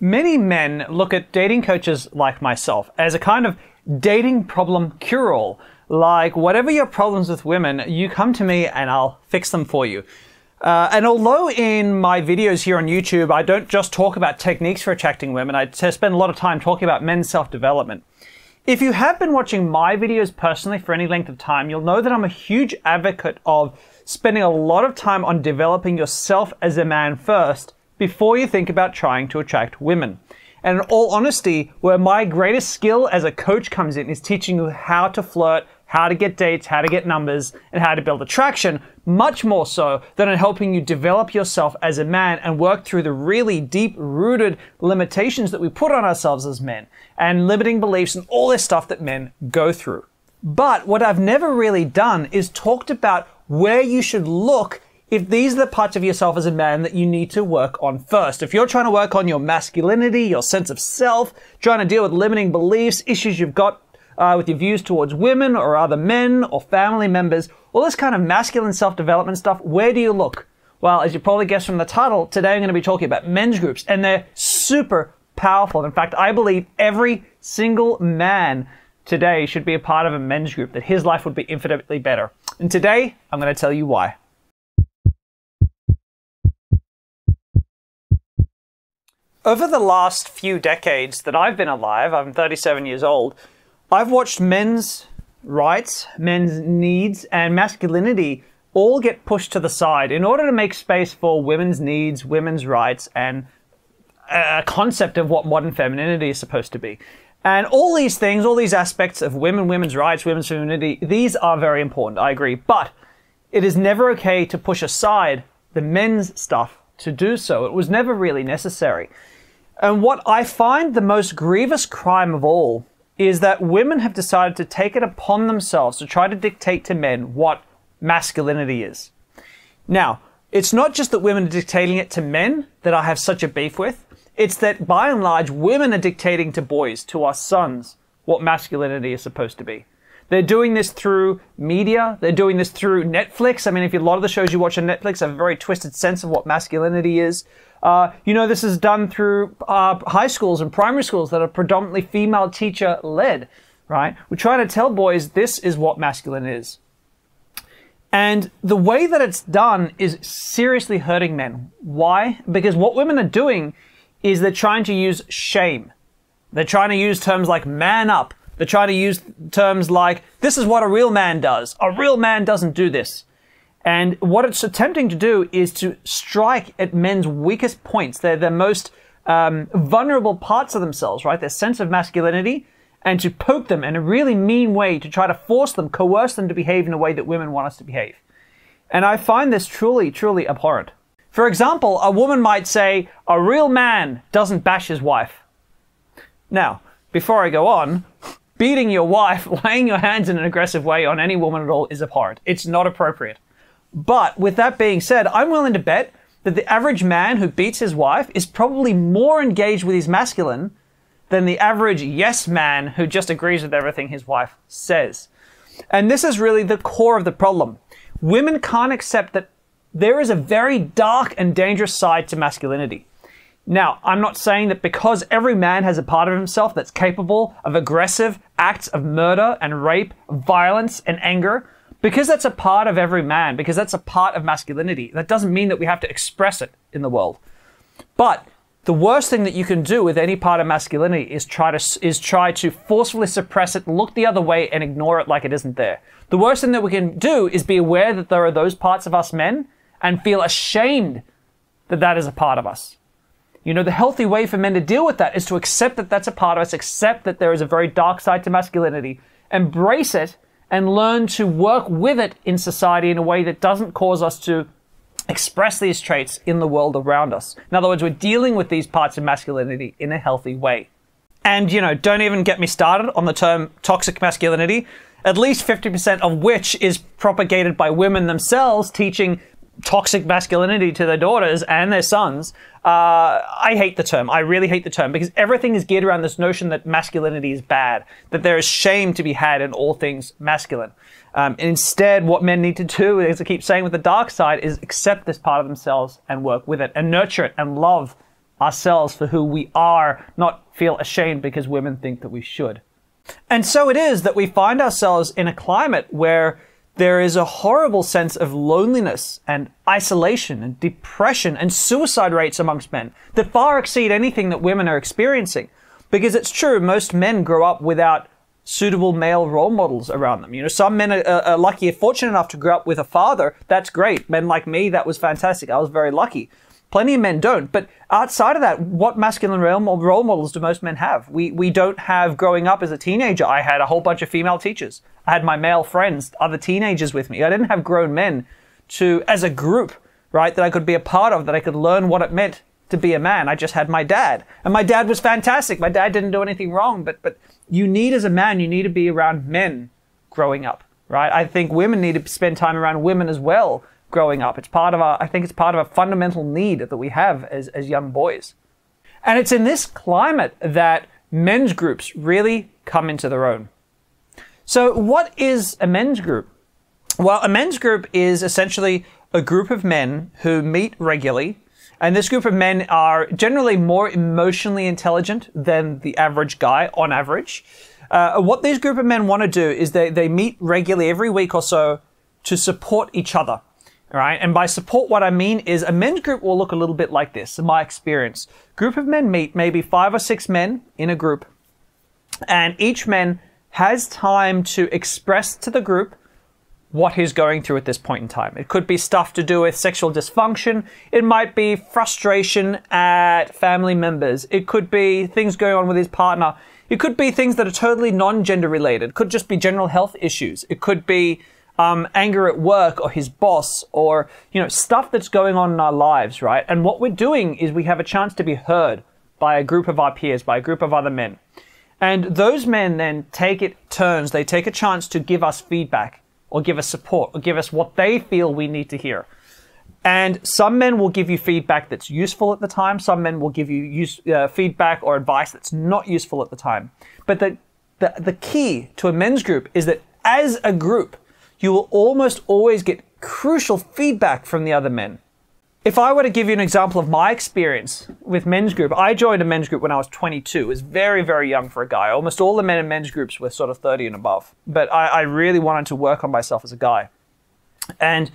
Many men look at dating coaches like myself as a kind of dating problem cure-all. Like, whatever your problems with women, you come to me and I'll fix them for you. And although in my videos here on YouTube, I don't just talk about techniques for attracting women, I spend a lot of time talking about men's self-development. If you have been watching my videos personally for any length of time, you'll know that I'm a huge advocate of spending a lot of time on developing yourself as a man first, before you think about trying to attract women. And in all honesty, where my greatest skill as a coach comes in is teaching you how to flirt, how to get dates, how to get numbers, and how to build attraction, much more so than in helping you develop yourself as a man and work through the really deep-rooted limitations that we put on ourselves as men, and limiting beliefs and all this stuff that men go through. But what I've never really done is talked about where you should look if these are the parts of yourself as a man that you need to work on first. If you're trying to work on your masculinity, your sense of self, trying to deal with limiting beliefs, issues you've got with your views towards women or other men or family members, all this kind of masculine self-development stuff, where do you look? Well, as you probably guessed from the title, today I'm going to be talking about men's groups, and they're super powerful. In fact, I believe every single man today should be a part of a men's group, that his life would be infinitely better. And today, I'm going to tell you why. Over the last few decades that I've been alive, I'm 37 years old, I've watched men's rights, men's needs, and masculinity all get pushed to the side in order to make space for women's needs, women's rights, and a concept of what modern femininity is supposed to be. And all these things, all these aspects of women, women's rights, women's femininity, these are very important, I agree. But it is never okay to push aside the men's stuff to do so. It was never really necessary. And what I find the most grievous crime of all is that women have decided to take it upon themselves to try to dictate to men what masculinity is. Now, it's not just that women are dictating it to men that I have such a beef with. It's that, by and large, women are dictating to boys, to our sons, what masculinity is supposed to be. They're doing this through media. They're doing this through Netflix. I mean, if a lot of the shows you watch on Netflix have a very twisted sense of what masculinity is. This is done through high schools and primary schools that are predominantly female teacher-led, right? We're trying to tell boys this is what masculine is. And the way that it's done is seriously hurting men. Why? Because what women are doing is they're trying to use shame. They're trying to use terms like man up. They're trying to use terms like, this is what a real man does. A real man doesn't do this. And what it's attempting to do is to strike at men's weakest points. They're the most vulnerable parts of themselves, right? Their sense of masculinity, and to poke them in a really mean way to try to force them, coerce them to behave in a way that women want us to behave. And I find this truly, truly abhorrent. For example, a woman might say, a real man doesn't bash his wife. Now, before I go on, beating your wife, laying your hands in an aggressive way on any woman at all is abhorrent. It's not appropriate. But with that being said, I'm willing to bet that the average man who beats his wife is probably more engaged with his masculine than the average yes man who just agrees with everything his wife says. And this is really the core of the problem. Women can't accept that there is a very dark and dangerous side to masculinity. Now, I'm not saying that because every man has a part of himself that's capable of aggressive acts of murder and rape, violence and anger, because that's a part of every man, because that's a part of masculinity, that doesn't mean that we have to express it in the world. But the worst thing that you can do with any part of masculinity is try to forcefully suppress it, look the other way, and ignore it like it isn't there. The worst thing that we can do is be aware that there are those parts of us men and feel ashamed that that is a part of us. You know, the healthy way for men to deal with that is to accept that that's a part of us, accept that there is a very dark side to masculinity, embrace it, and learn to work with it in society in a way that doesn't cause us to express these traits in the world around us. In other words, we're dealing with these parts of masculinity in a healthy way. And, you know, don't even get me started on the term toxic masculinity, at least 50% of which is propagated by women themselves teaching toxic masculinity to their daughters and their sons. I hate the term. I really hate the term, because everything is geared around this notion that masculinity is bad, that there is shame to be had in all things masculine. Instead, what men need to do, as I keep saying with the dark side, is accept this part of themselves and work with it and nurture it and love ourselves for who we are, not feel ashamed because women think that we should. And so it is that we find ourselves in a climate where there is a horrible sense of loneliness and isolation and depression and suicide rates amongst men that far exceed anything that women are experiencing. Because it's true, most men grow up without suitable male role models around them. You know, some men are lucky or fortunate enough to grow up with a father. That's great. Men like me, that was fantastic. I was very lucky. Plenty of men don't. But outside of that, what masculine role models do most men have? We don't have, growing up as a teenager, I had a whole bunch of female teachers. I had my male friends, other teenagers with me. I didn't have grown men to, as a group, right, that I could be a part of, that I could learn what it meant to be a man. I just had my dad. And my dad was fantastic. My dad didn't do anything wrong. But you need, as a man, you need to be around men growing up, right? I think women need to spend time around women as well growing up. It's part of I think it's part of a fundamental need that we have as young boys. And it's in this climate that men's groups really come into their own. So what is a men's group? Well, a men's group is essentially a group of men who meet regularly. And this group of men are generally more emotionally intelligent than the average guy on average. What these group of men want to do is they meet regularly every week or so to support each other. All right. And by support, what I mean is a men's group will look a little bit like this, in my experience. Group of men meet, maybe 5 or 6 men in a group, and each man has time to express to the group what he's going through at this point in time. It could be stuff to do with sexual dysfunction. It might be frustration at family members. It could be things going on with his partner. It could be things that are totally non-gender related. It could just be general health issues. It could be anger at work or his boss, or, you know, stuff that's going on in our lives, right? And what we're doing is we have a chance to be heard by a group of our peers, by a group of other men. And those men then take it turns. They take a chance to give us feedback or give us support or give us what they feel we need to hear. And some men will give you feedback that's useful at the time. Some men will give you feedback or advice that's not useful at the time. But the key to a men's group is that as a group, you will almost always get crucial feedback from the other men. If I were to give you an example of my experience with men's group, I joined a men's group when I was 22. It was very, very young for a guy. Almost all the men in men's groups were sort of 30 and above. But I really wanted to work on myself as a guy. And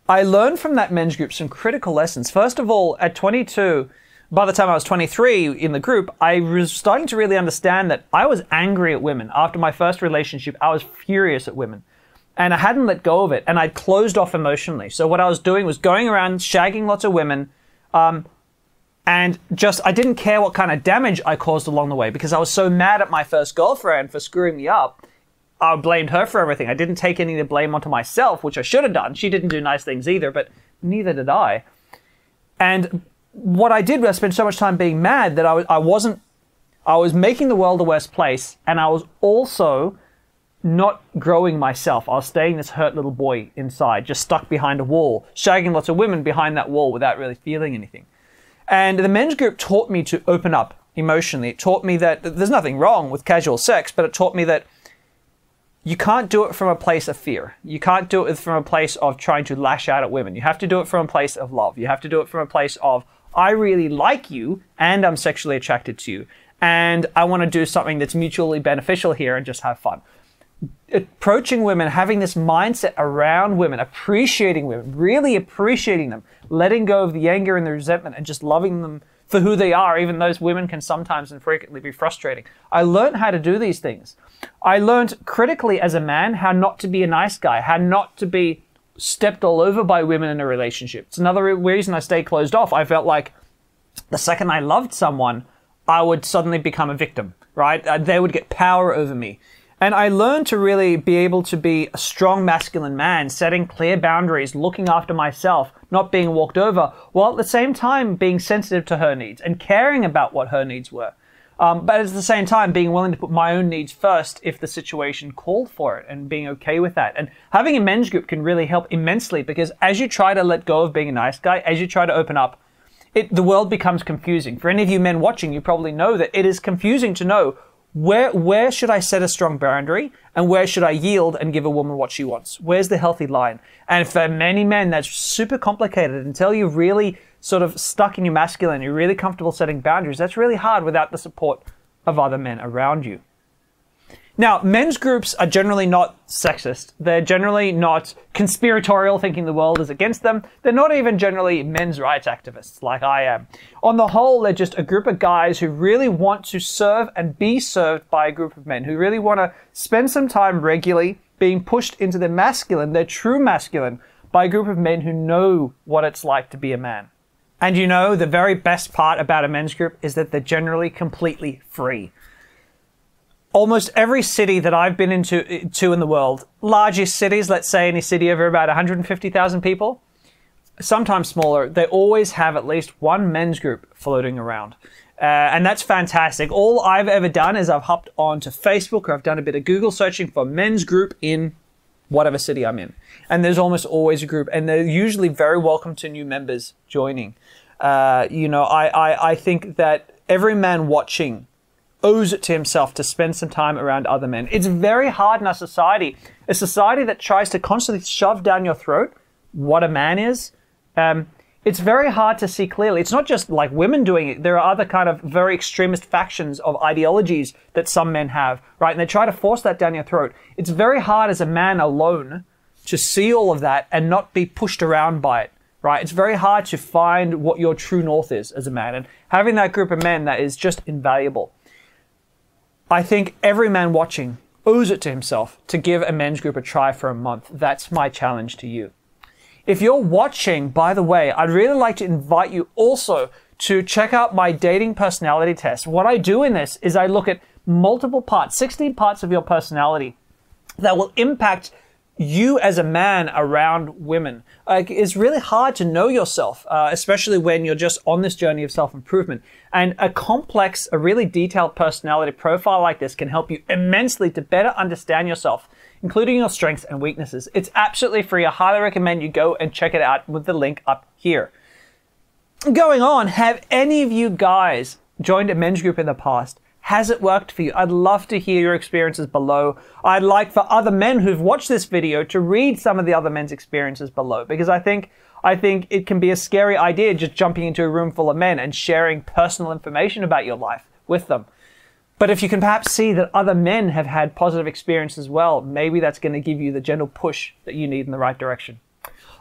I learned from that men's group some critical lessons. First of all, at 22, by the time I was 23 in the group, I was starting to really understand that I was angry at women. After my first relationship, I was furious at women. And I hadn't let go of it, and I'd closed off emotionally. So what I was doing was going around shagging lots of women, and just, I didn't care what kind of damage I caused along the way, because I was so mad at my first girlfriend for screwing me up. I blamed her for everything. I didn't take any of the blame onto myself, which I should have done. She didn't do nice things either, but neither did I. And what I did was I spent so much time being mad that I was making the world a worse place, and I was also not growing myself. I was staying this hurt little boy inside, just stuck behind a wall, shagging lots of women behind that wall without really feeling anything. And the men's group taught me to open up emotionally. It taught me that there's nothing wrong with casual sex, but it taught me that you can't do it from a place of fear. You can't do it from a place of trying to lash out at women. You have to do it from a place of love. You have to do it from a place of, I really like you and I'm sexually attracted to you. And I want to do something that's mutually beneficial here and just have fun. Approaching women, having this mindset around women, appreciating women, really appreciating them, letting go of the anger and the resentment and just loving them for who they are, even those women can sometimes and frequently be frustrating. I learned how to do these things. I learned critically as a man how not to be a nice guy, how not to be stepped all over by women in a relationship. It's another reason I stay closed off. I felt like the second I loved someone, I would suddenly become a victim, right? They would get power over me. And I learned to really be able to be a strong masculine man, setting clear boundaries, looking after myself, not being walked over, while at the same time being sensitive to her needs and caring about what her needs were. But at the same time, being willing to put my own needs first if the situation called for it and being okay with that. And having a men's group can really help immensely, because as you try to let go of being a nice guy, as you try to open up, the world becomes confusing. For any of you men watching, you probably know that it is confusing to know where should I set a strong boundary and where should I yield and give a woman what she wants? Where's the healthy line? And for many men, that's super complicated until you really sort of stuck in your masculine, you're really comfortable setting boundaries, that's really hard without the support of other men around you. Now, men's groups are generally not sexist. They're generally not conspiratorial, thinking the world is against them. They're not even generally men's rights activists like I am. On the whole, they're just a group of guys who really want to serve and be served by a group of men, who really want to spend some time regularly being pushed into their masculine, their true masculine, by a group of men who know what it's like to be a man. And you know, the very best part about a men's group is that they're generally completely free. Almost every city that I've been into in the world, largest cities, let's say any city over about 150,000 people, sometimes smaller, they always have at least one men's group floating around. And that's fantastic. All I've ever done is I've hopped onto Facebook or I've done a bit of Google searching for men's group in whatever city I'm in. And there's almost always a group, and they're usually very welcome to new members joining. I think that every man watching owes it to himself to spend some time around other men. It's very hard in our society, a society that tries to constantly shove down your throat what a man is. It's very hard to see clearly. It's not just like women doing it. There are other kind of very extremist factions of ideologies that some men have, right? And they try to force that down your throat. It's very hard as a man alone to see all of that and not be pushed around by it, right? It's very hard to find what your true north is as a man. And having that group of men, that is just invaluable. I think every man watching owes it to himself to give a men's group a try for a month. That's my challenge to you. If you're watching, by the way, I'd really like to invite you also to check out my dating personality test. What I do in this is I look at multiple parts, 16 parts of your personality that will impact you as a man around women. It's really hard to know yourself, especially when you're just on this journey of self-improvement. And a really detailed personality profile like this can help you immensely to better understand yourself, including your strengths and weaknesses. It's absolutely free. I highly recommend you go and check it out with the link up here. Going on, have any of you guys joined a men's group in the past? Has it worked for you? I'd love to hear your experiences below. I'd like for other men who've watched this video to read some of the other men's experiences below, because I think it can be a scary idea just jumping into a room full of men and sharing personal information about your life with them. But if you can perhaps see that other men have had positive experiences as well, maybe that's going to give you the gentle push that you need in the right direction.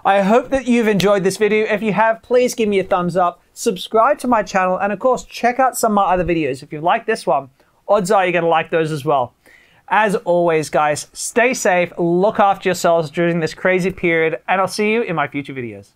I hope that you've enjoyed this video. If you have, please give me a thumbs up, subscribe to my channel, and of course, check out some of my other videos. If you like this one, odds are you're going to like those as well. As always, guys, stay safe, look after yourselves during this crazy period, and I'll see you in my future videos.